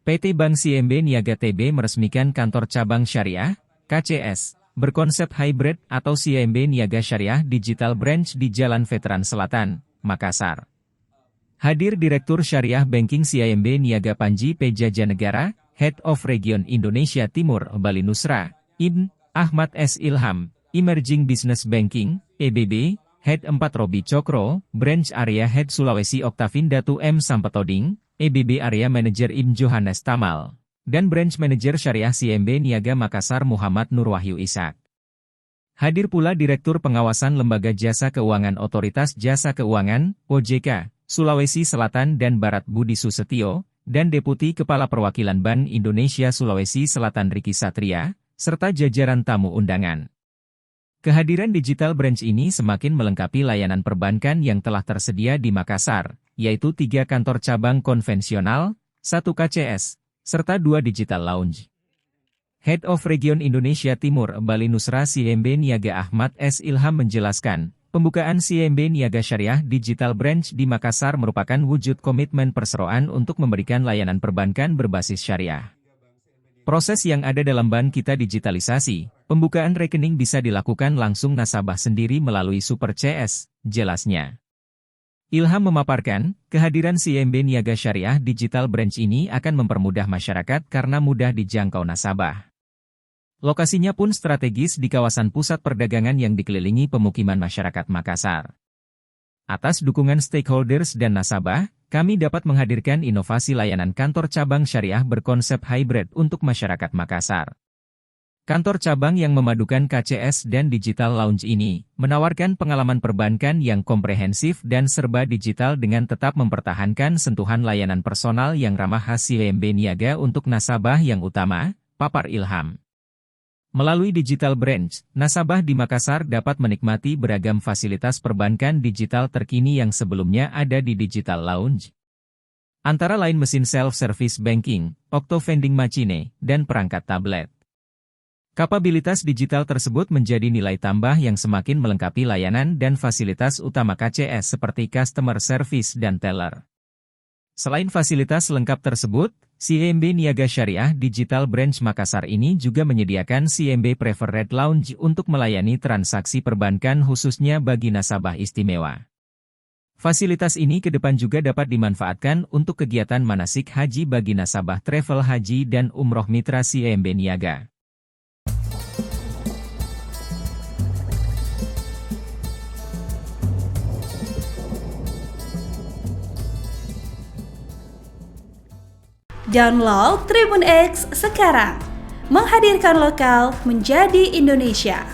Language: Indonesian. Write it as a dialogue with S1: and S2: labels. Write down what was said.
S1: PT Bank CIMB Niaga TB meresmikan kantor cabang syariah, KCS, berkonsep hybrid atau CIMB Niaga Syariah Digital Branch di Jalan Veteran Selatan, Makassar. Hadir Direktur Syariah Banking CIMB Niaga Panji P. Jajanegara, Head of Region Indonesia Timur Bali Nusra, Ibn. Ahmad S. Ilham, Emerging Business Banking, EBB, Head 4 Robi Cokro, Branch Area Head Sulawesi Oktavin Datu M. Sampetoding, EBB Area Manager Ibn Johannes Tamal, dan Branch Manager Syariah CIMB Niaga Makassar Muhammad Nur Wahyu Ishak. Hadir pula Direktur Pengawasan Lembaga Jasa Keuangan Otoritas Jasa Keuangan, OJK, Sulawesi Selatan dan Barat Budi Susetio, dan Deputi Kepala Perwakilan Bank Indonesia Sulawesi Selatan Riki Satria, serta jajaran tamu undangan. Kehadiran Digital Branch ini semakin melengkapi layanan perbankan yang telah tersedia di Makassar, yaitu 3 kantor cabang konvensional, 1 KCS, serta 2 Digital Lounge. Head of Region Indonesia Timur Bali Nusra CIMB Niaga Ahmad S. Ilham menjelaskan, pembukaan CIMB Niaga Syariah Digital Branch di Makassar merupakan wujud komitmen perseroan untuk memberikan layanan perbankan berbasis syariah. Proses yang ada dalam bank kita digitalisasi, pembukaan rekening bisa dilakukan langsung nasabah sendiri melalui Super CS, jelasnya. Ilham memaparkan, kehadiran CIMB Niaga Syariah Digital Branch ini akan mempermudah masyarakat karena mudah dijangkau nasabah. Lokasinya pun strategis di kawasan pusat perdagangan yang dikelilingi pemukiman masyarakat Makassar. Atas dukungan stakeholders dan nasabah, kami dapat menghadirkan inovasi layanan kantor cabang syariah berkonsep hybrid untuk masyarakat Makassar. Kantor cabang yang memadukan KCS dan Digital Lounge ini, menawarkan pengalaman perbankan yang komprehensif dan serba digital dengan tetap mempertahankan sentuhan layanan personal yang ramah khas CIMB Niaga untuk nasabah yang utama, papar Ilham. Melalui Digital Branch, nasabah di Makassar dapat menikmati beragam fasilitas perbankan digital terkini yang sebelumnya ada di Digital Lounge. Antara lain mesin self-service banking, Octo Vending Machine, dan perangkat tablet. Kapabilitas digital tersebut menjadi nilai tambah yang semakin melengkapi layanan dan fasilitas utama KCS seperti customer service dan teller. Selain fasilitas lengkap tersebut, CIMB Niaga Syariah Digital Branch Makassar ini juga menyediakan CIMB Preferred Lounge untuk melayani transaksi perbankan khususnya bagi nasabah istimewa. Fasilitas ini ke depan juga dapat dimanfaatkan untuk kegiatan manasik haji bagi nasabah travel haji dan umroh mitra CIMB Niaga.
S2: Download Tribun X sekarang, menghadirkan lokal menjadi Indonesia.